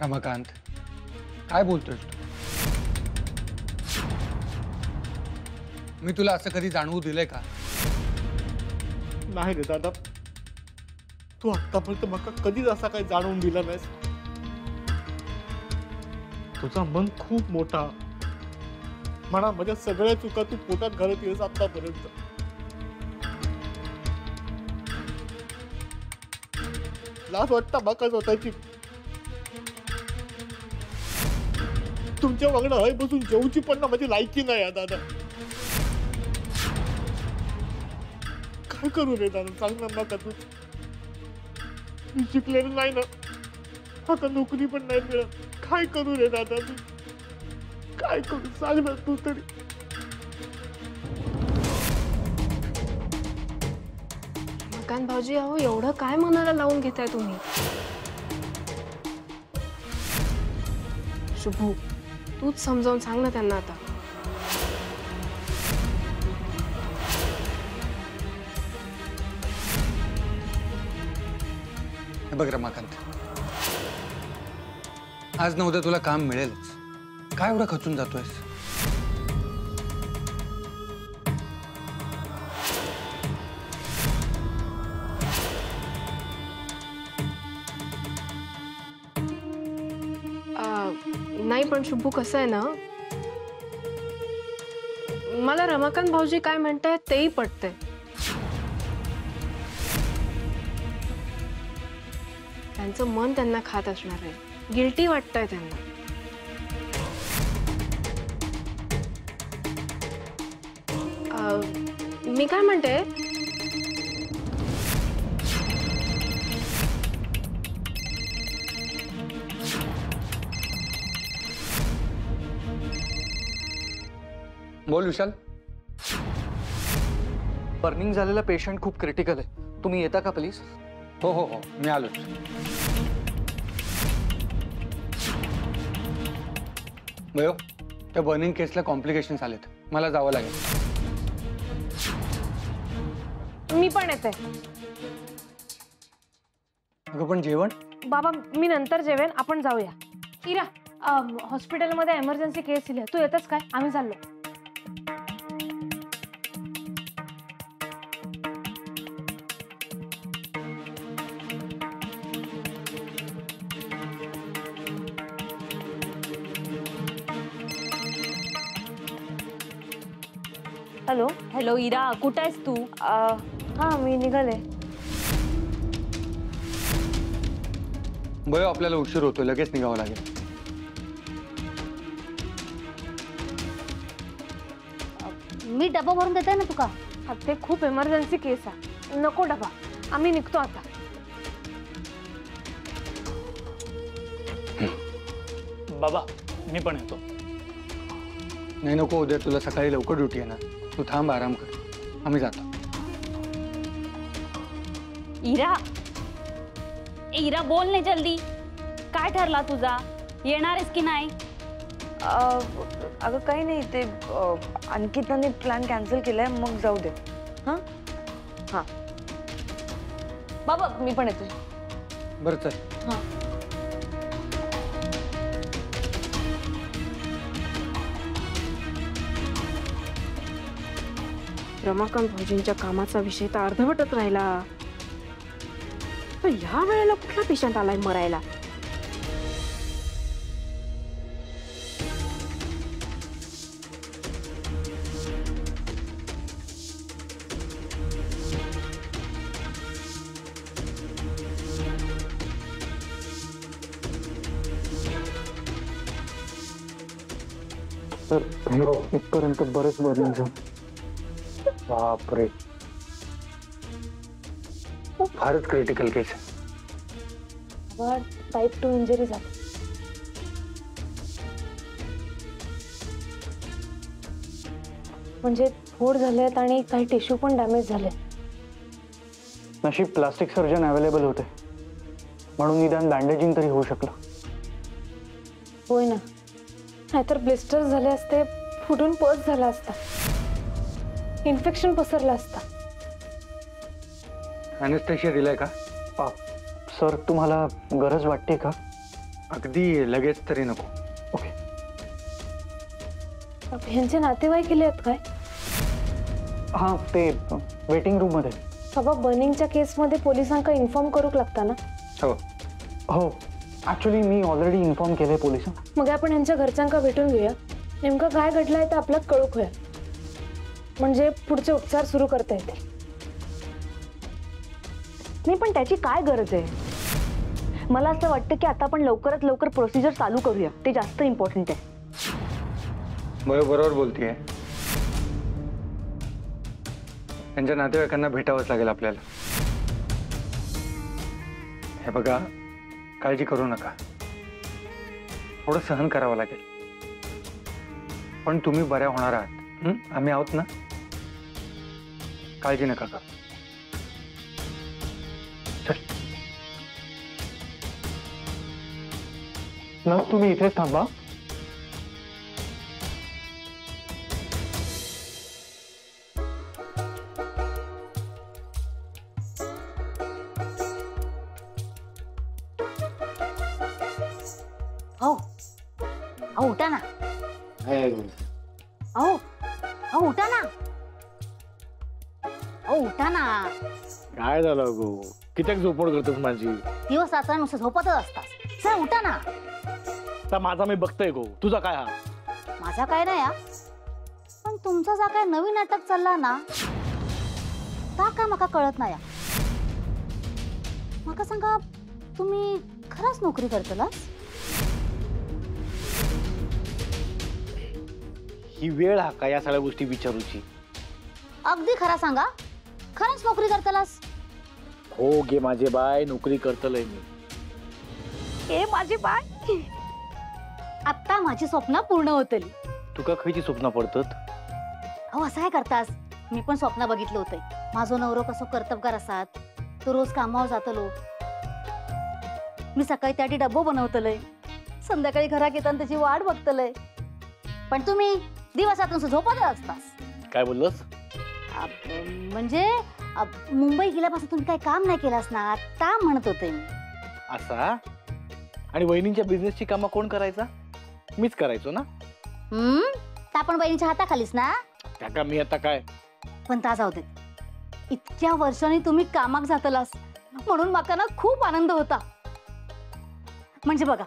रमाकांत, काय बोलतोयस तू? मी तुला असं कधी जाणवू दिलंय का? नाही रे दादा, तू आतापर्यंत मला कधीच असा काही जाणवून दिला नाहीस. तुझा मन खूप मोठा, म्हणा माझ्या सगळ्या चुका तू पोटात घालत येस आतापर्यंत. लाज वाटता बाका स्वतःची. तुमच्या वागणं हय बसून जेवची पण ना माझी लायकी नाही दादा. काय करू रे दादा, सांग ना. तू मी शिकलेलं नाही ना, आता नोकरी पण नाही मिळत. काय करू रे दादा, तू काय करू सांग ना तू तरी. मकान भाऊजी, अहो एवढं काय मनाला लावून घेताय तुम्ही? शुभू, तूच समजावून सांग ना त्यांना आता. हे बघ रमाकांत, आज न उद्या तुला काम मिळेलच. काय एवढं खचून जातोयस? नाही पण शुभू, कसं आहे ना, मला रमाकांत भाऊजी काय म्हणताय तेही पटतंय. त्यांचं मन त्यांना खात असणार आहे, गिल्टी वाटतंय त्यांना. मी काय म्हणते, बोल विशाल. बर्निंग झालेला पेशंट खूप क्रिटिकल आहे, तुम्ही येता का प्लीज? हो हो हो, मी आलोच. बयो, त्या बर्निंग केसला कॉम्प्लिकेशन्स आलेत, मला जावं लागेल. मी पण येते. अगं पण जेवण? बाबा, मी नंतर जेवेन, आपण जाऊया. इरा, हॉस्पिटलमध्ये एमर्जन्सी केस दिली, तू येतच काय? आम्ही चाललो. हॅलो हॅलो इरा, कुठं आहेस तू? हां, मी निघाले. बयो, आपल्याला उशीर होतोय, लगेच निघावं लागेल. मी डबा भरून देते ना तुका. ते खूप एमर्जन्सी केस आहे, नको डबा, आम्ही निघतो आता. बाबा, मी पण येतो. नाही नको, उद्या तुला सकाळी लवकर ड्युटी आहे ना. तू थांब, आराम कर, आम्ही जातो. इरा, इरा बोल ने जल्दी, काय ठरला तुझा? येणार आहेस की नाही? अगं काही नाही, ते अंकिताने प्लॅन कॅन्सल केलाय, मग जाऊ दे. हां हां बाबा, मी पण येते. बरं चल. हां. रमाकांत भाऊजींच्या कामाचा विषय तर अर्धवटच राहिला. पण ह्या वेळेला कुठला पेशंट आलाय मरायला? तर इथपर्यंत बरेच बर्निंग झालं. बापरे, फारच क्रिटिकल केस आहे. टाइप 2 इंजरी झाली. म्हणजे फोड झालेत आणि काही टिश्यू पण डॅमेज झाले. नशीब प्लास्टिक सर्जन अवेलेबल होते, म्हणून निदान बँडेजिंग तरी होऊ शकलं. होय ना, नाहीतर ब्लिस्टर्स झाले असते, फुटून पस झाला असता, इन्फेक्शन पसरलं असता. अॅनेस्थेशिया दिलाय का? सर, तुम्हाला गरज वाटते का? अगदी लगेच तरी नको. ओके. ह्यांचे नातेवाईक गेले आहेत काय? हां, ते वेटिंग रूममध्ये. बाबा, बर्निंगच्या केसमध्ये पोलिसांका इन्फॉर्म करूक लागता ना? हो. हो, ॲक्च्युली मी ऑलरेडी इन्फॉर्म केलं आहे पोलिसांना. मग आपण यांच्या घरच्यांका भेटून घेऊया. नेमकं काय घडलंय ते आपल्याला कळूक होया, म्हणजे पुढचे उपचार सुरू करता येते. नाही, पण त्याची काय गरज आहे? मला असं वाटतं की आता आपण लवकरात लवकर प्रोसिजर चालू करूया, ते जास्त इम्पॉर्टंट आहे. बरोबर बोलतीये. त्यांच्या नातेवाईकांना भेटावंच लागेल आपल्याला. हे बघा, काळजी करू नका. थोडं सहन करावं लागेल, पण तुम्ही बऱ्या होणार आहात. आम्ही आहोत ना. काळजी नका करू. चल ना, तुम्ही इथेच थांबा. हो अहो उठा ना. अहो अहो उठा ना. अहो उठा ना. काय झालं गो? किती झोपड करतोस माझी? दिवस रात्र नुसतं झोपतच असतास. सर उठा ना. तर माझा मी बघतोय गो, तुझा काय हा? माझा काय नाही हा, पण तुमचा जा काय नवीन नाटक चालला ना, ता काय मका कळत नाही. मका सांगा, तुम्ही खरंच नोकरी करतलास? ही वेळ हा का या सगळ्या गोष्टी विचारूची? अगदी खरा सांगा, खरंच नोकरी करतलास? हो गे माझे बाय, नोकरी करतलंय मी. ए माझी बाय, आता माझी स्वप्न पूर्ण होतली. तुका खयची स्वप्न पडतात? अहो असं काय करतास? मी पण स्वप्न बघितलं होतं. माझो नवरो कसो कर्तबगार असात, तो रोज कामावर जातलो. मी सकाळी त्यासाठी डब्बो बनवतलंय, संध्याकाळी घरात येताना त्याची वाट बघतलंय. पण तुम्ही दिवसातून झोपतच असतास. काय बोललोस? म्हणजे मुंबई गेल्यापासून तुम्ही काही काम नाही केलास ना, आता म्हणत होते मी. असा? आणि वहिनींच्या बिझनेसची कामं कोण करायचा? मीच करायचो ना. तर आपण बहिणीच्या हाताखालीच ना. त्या का मी आता काय? पण ता जाऊ दे. इतक्या वर्षांनी तुम्ही कामाक जातलास म्हणून माका ना खूप आनंद होता. म्हणजे बघा,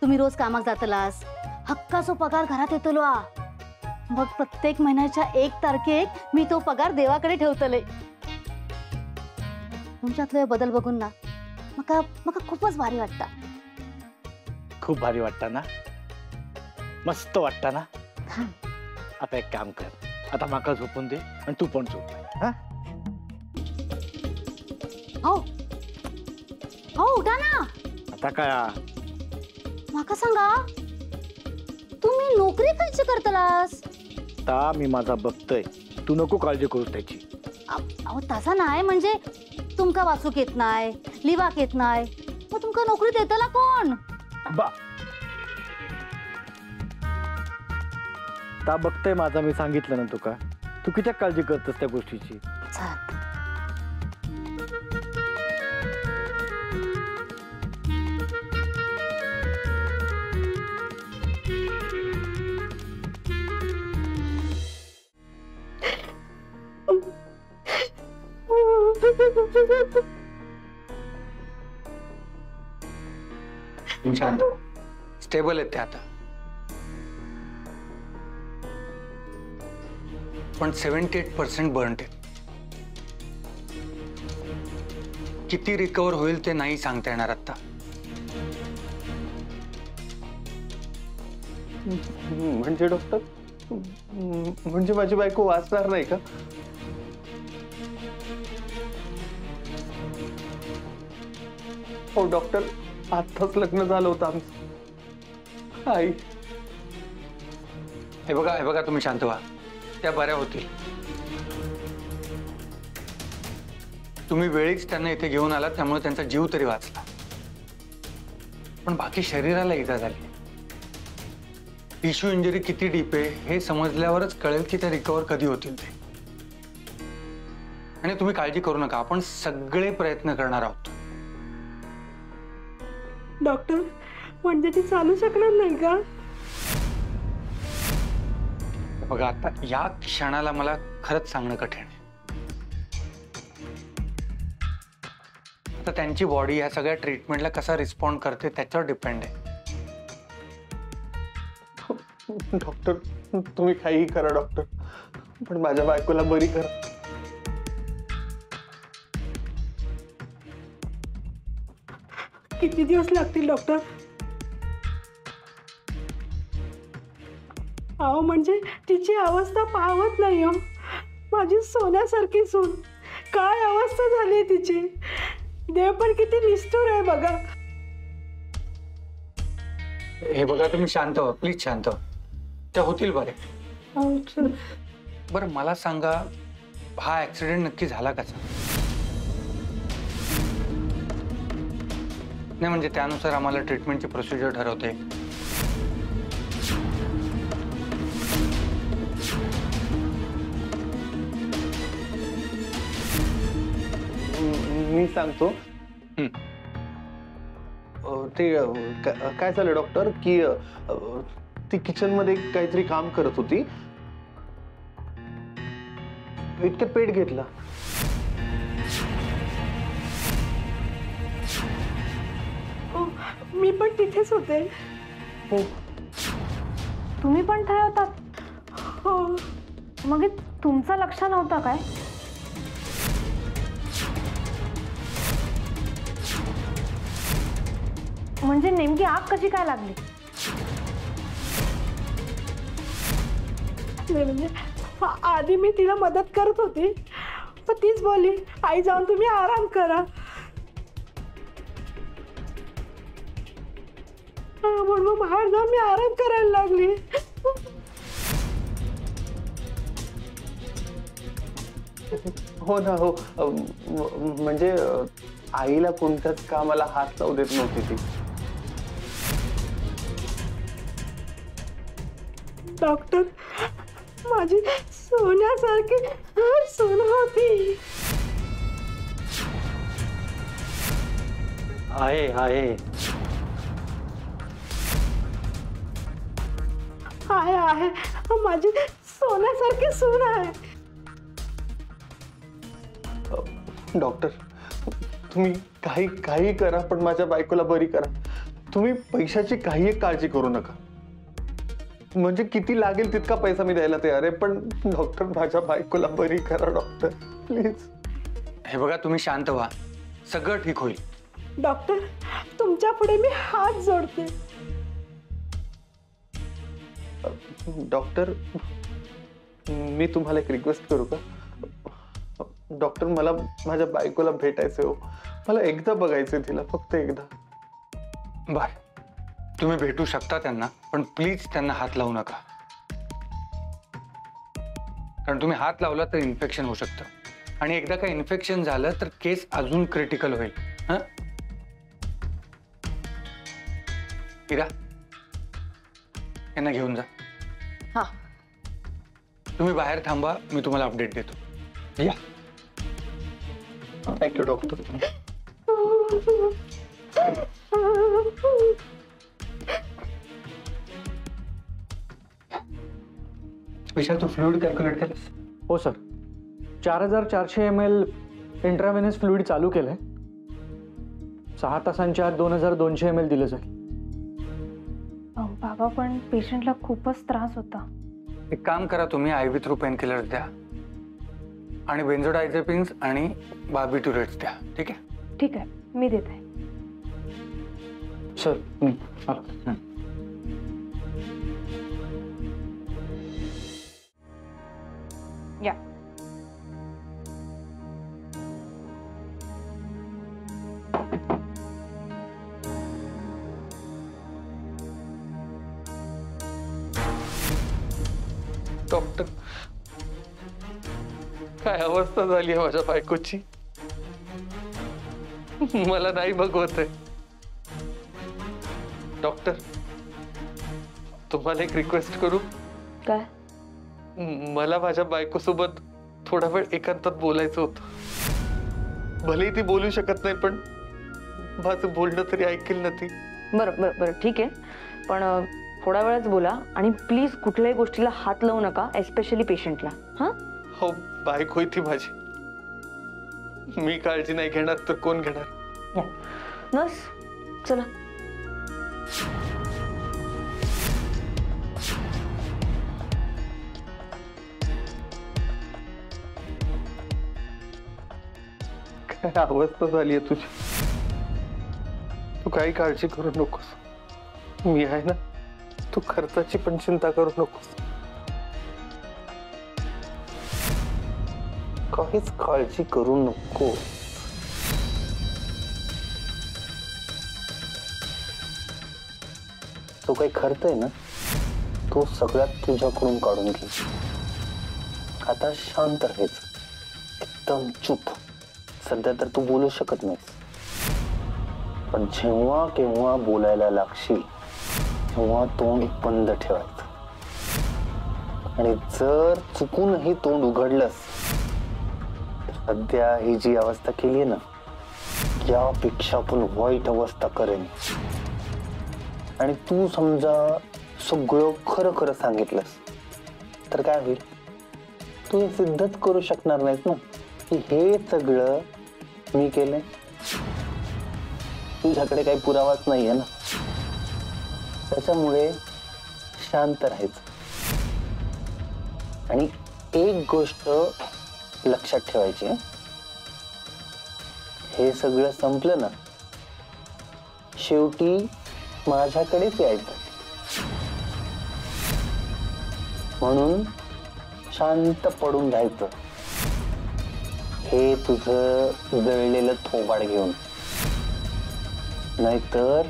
तुम्ही रोज कामाक जातलास, हक्काचो पगार घरात येतलो. मग प्रत्येक महिन्याच्या 1 तारखेक मी तो पगार देवाकडे ठेवतले. तुमच्यातले बदल बघून ना मका खूपच भारी वाटतं. खूप भारी वाटतं ना? मस्त वाटतं ना? आता एक काम कर, आता माका झोपून दे आणि तू पण झोप. हा? हो हो उठा ना. आता काय? माका सांगा, तुम्ही नोकरी कशी करतलास? आता मी माझा बघतोय, तू नको काळजी करूस त्याची. अहो तसा नाही, म्हणजे तुमका वाचूक येत नाही, लिवाक येत नाही, मग तुमका नोकरी देतला कोण? बा ता बघतोय माझा, मी सांगितलं ना तुका. तू किती काळजी करतस त्या गोष्टीची? शांत, स्टेबल आहेत ते आता. पण 78% बर्न्ड आहेत. किती रिकवर होईल ते नाही सांगता येणार आता. म्हणजे डॉक्टर, म्हणजे माझी बायको वाचणार नाही का? हो डॉक्टर, आत्ताच लग्न झालं होतं आमचं. आई, हे बघा तुम्ही शांत व्हा. त्या बऱ्या होतील. तुम्ही वेळीच त्यांना इथे घेऊन आलात, त्यामुळे त्यांचा जीव तरी वाचला. पण बाकी शरीराला इजा झाली. टिश्यू इंजरी किती डीप आहे हे समजल्यावरच कळेल की त्या रिकवर कधी होतील ते. आणि तुम्ही काळजी करू नका, आपण सगळे प्रयत्न करणार आहोत. डॉक्टर, म्हणजे ती चालू शकणार नाही का? बघा आता या क्षणाला मला खरंच सांगणं कठीण आहे. आता त्यांची बॉडी या सगळ्या ट्रीटमेंटला कसा रिस्पॉन्ड करते त्याच्यावर डिपेंड आहे. डॉक्टर तुम्ही काही करा डॉक्टर, पण माझ्या बायकोला बरी करा. किती दिवस लागतील डॉक्टर? अहो म्हणजे तिची अवस्था पाहवत नाही हो. माझी सोन्यासारखी सून, काय अवस्था झाली तिची. देव पण किती निष्ठुर आहे बघा. हे बघा तुम्ही शांत व्हा, प्लीज शांत व्हा. त्या होतील बरे. बरं मला सांगा, हा ऍक्सिडेंट नक्की झाला कसा? नाही म्हणजे त्यानुसार आम्हाला ट्रीटमेंटची प्रोसिजर ठरवते. मी सांगतो. ते काय झालं डॉक्टर की ती किचन मध्ये काहीतरी काम करत होती, इतक्यात पेट घेतला. मी पण तिथेच होते. हो तुम्ही पण काय होतात? हो. मग हे तुमचं लक्ष नव्हतं काय? म्हणजे नेमकी आग कशी काय लागली? नाही म्हणजे आधी मी तिला मदत करत होती, पण तीच बोलली आई जाऊन तुम्ही आराम करा. म्हणून मग बाहेर जाऊन मी आराम करायला लागली. हो ना. हो म्हणजे आईला कोणत्याच कामाला हात लावू देत नव्हती ती. डॉक्टर माझी सोन्यासारखी सून होती. आहे आहे आहे आहे माझी सोन्यासारखी सून आहे. डॉक्टर तुम्ही काही करा, पण माझ्या बायकोला बरी करा. तुम्ही पैशाची काही काळजी करू नका. म्हणजे किती लागेल तितका पैसा मी द्यायला तयार आहे, पण डॉक्टर माझ्या बायकोला बरी करा डॉक्टर प्लीज. हे बघा तुम्ही शांत व्हा, सगळं ठीक होईल. डॉक्टर तुमच्या पुढे मी हात जोडते. डॉक्टर मी तुम्हाला एक रिक्वेस्ट करू का? डॉक्टर मला माझ्या बायकोला भेटायचं हो. मला एकदा बघायचं तिला, फक्त एकदा. बर तुम्ही भेटू शकता त्यांना, पण प्लीज त्यांना हात लावू नका. कारण तुम्ही हात लावला तर इन्फेक्शन होऊ शकतं, आणि एकदा का इन्फेक्शन झालं तर केस अजून क्रिटिकल होईल. हं इरा, यांना घेऊन जा. हा तुम्ही बाहेर थांबा, मी तुम्हाला अपडेट देतो. या. Thank you doctor. विशाल तू फ्लुइड कॅल्क्युलेट केलंस? हो सर, 4400 ml इंट्राव्हेनस फ्लुइड चालू केलंय. 6 तासांच्या आत 2200 ml दिलं जाईल. बाबा पण पेशंटला खूपच त्रास होता. एक काम करा, तुम्ही IV थ्रू पेन किलर्स द्या आणि बेन्झोडायझेपिन्स आणि बार्बिट्युरेट्स द्या. ठीक आहे? ठीक आहे, मी देत आहे. सर या. डॉक्टर काय अवस्था झाली आहे माझ्या बायकोची. मला नाही बघवत आहे. डॉक्टर तुम्हाला एक रिक्वेस्ट करू? काय? मला माझ्या बायकोसोबत थोडा वेळ एकांतात बोलायचं होतं. भलेही ती बोलू शकत नाही, पण माझं बोलणं तरी ऐकेल ना ती. बरं बरं बरं ठीक आहे, पण थोडा वेळच बोला आणि प्लीज कुठल्याही गोष्टीला हात लावू नका, एस्पेशली पेशंटला. हां हो, बायको ती माझी, मी काळजी नाही घेणार तर कोण घेणार? या नर्स चला. काय अवस्था झाली आहे तुझी. तू काही काळजी करू नकोस, मी आहे ना. तू खर्चाची पण चिंता करू नकोस. काहीच काळजी करू नको. तो काही खर्च आहे ना, तो सगळ्यात तुझ्याकडून काढून घे. आता शांत राहायचं, एकदम चुप. सध्या तर तू बोलू शकत नाहीस, पण जेव्हा केव्हा बोलायला लागशील तेव्हा तोंड बंद ठेवायचं. आणि जर चुकूनही तोंड उघडलंस, सध्या ही जी अवस्था केली ना, यापेक्षा पण वाईट अवस्था करेन. आणि तू समजा सगळं खरं खरं सांगितलंस तर काय होईल? तू हे सिद्धच करू शकणार नाहीस ना की हे सगळं मी केलंय. तुझ्याकडे काही पुरावाच नाहीये ना. त्याच्यामुळे शांत राहायचं. आणि एक गोष्ट लक्षात ठेवायची, हे सगळं संपलं ना, शेवटी माझ्याकडेच यायचं. म्हणून शांत पडून राहायचं. हे तुझं जळलेलं थोबाड घेऊन. नाहीतर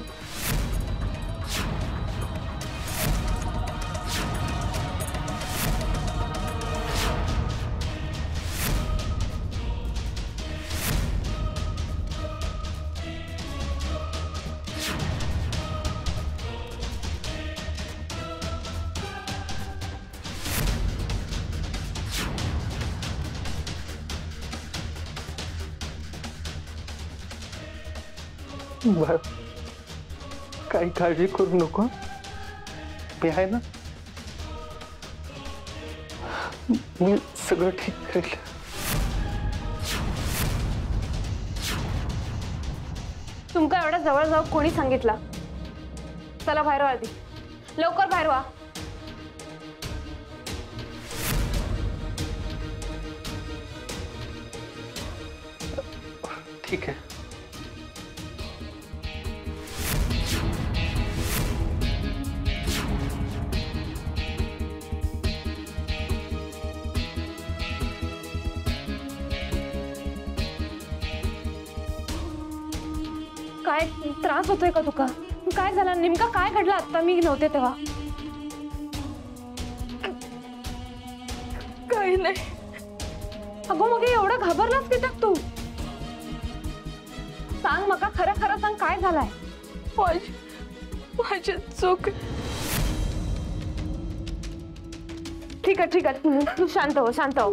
बर, काही काळजी करू नको, मी आहे ना. मी सगळं ठीक करेल. तुमका एवढ्या जवळ जाऊ कोणी सांगितला? चला बाहेर व्हा, आधी लवकर बाहेर व्हा. ठीक आहे. काय त्रास होतोय का तुका? काय झालं नेमका? काय घडलं आता मी नव्हते तेव्हा? काही नाही. अगो मग एवढं घाबरलास की तू? सांग मका, खरं खरं सांग, काय झालंय? माझी चूक. ठीक आहे ठीक आहे, तू शांत हो शांत हो.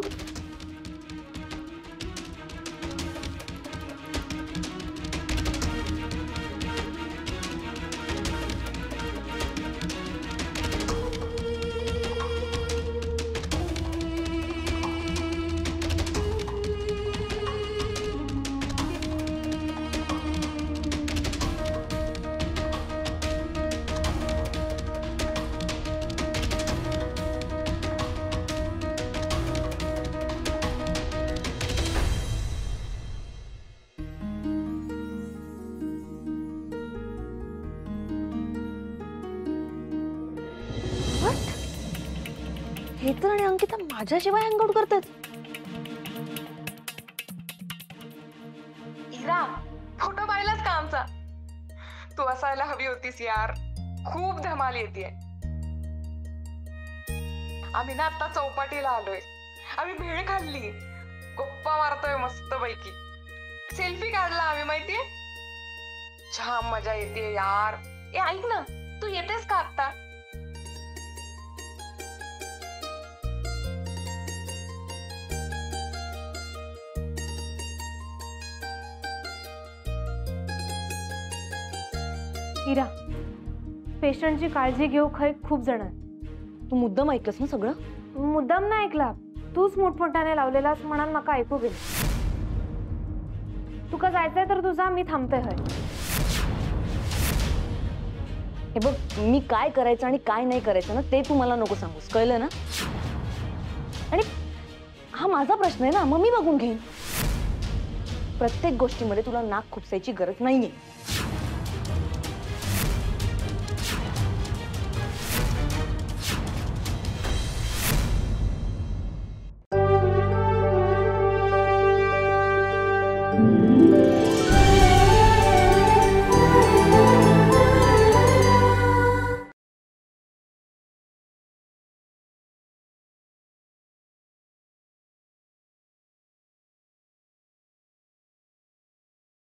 हेतल आणि अंकिता माझ्याशिवाय हँगआउट करतात. इरा, फोटो पाहिलास का आमचा? तू असायला हवी होतीस यार. खूप धमाल येतेय. आम्ही ना आता चौपाटीला आलोय. आम्ही भेळ खाल्ली, गप्पा मारतोय मस्त पैकी. सेल्फी काढला आम्ही, माहितीये? छान मजा येते यार. ए ऐक ना, तू येतेस का आता? इरा, पेशंटची काळजी घेऊ खै खूप जण आहेत. तू मुद्दाम ऐकलंस ना सगळं? मुद्दाम नाही ऐकला, तूच मोठमोठ्याने लावलेलास म्हणून माका ऐकू गेलं. तुका जायचंय तर तुझा, मी थांबते हय. हे बघ, मी काय करायचं आणि काय नाही करायचं ना ते तू मला नको सांगूस, कळलं ना? आणि हा माझा प्रश्न आहे ना, मग मी बघून घेईन. प्रत्येक गोष्टीमध्ये तुला नाक खुपसायची गरज नाहीये.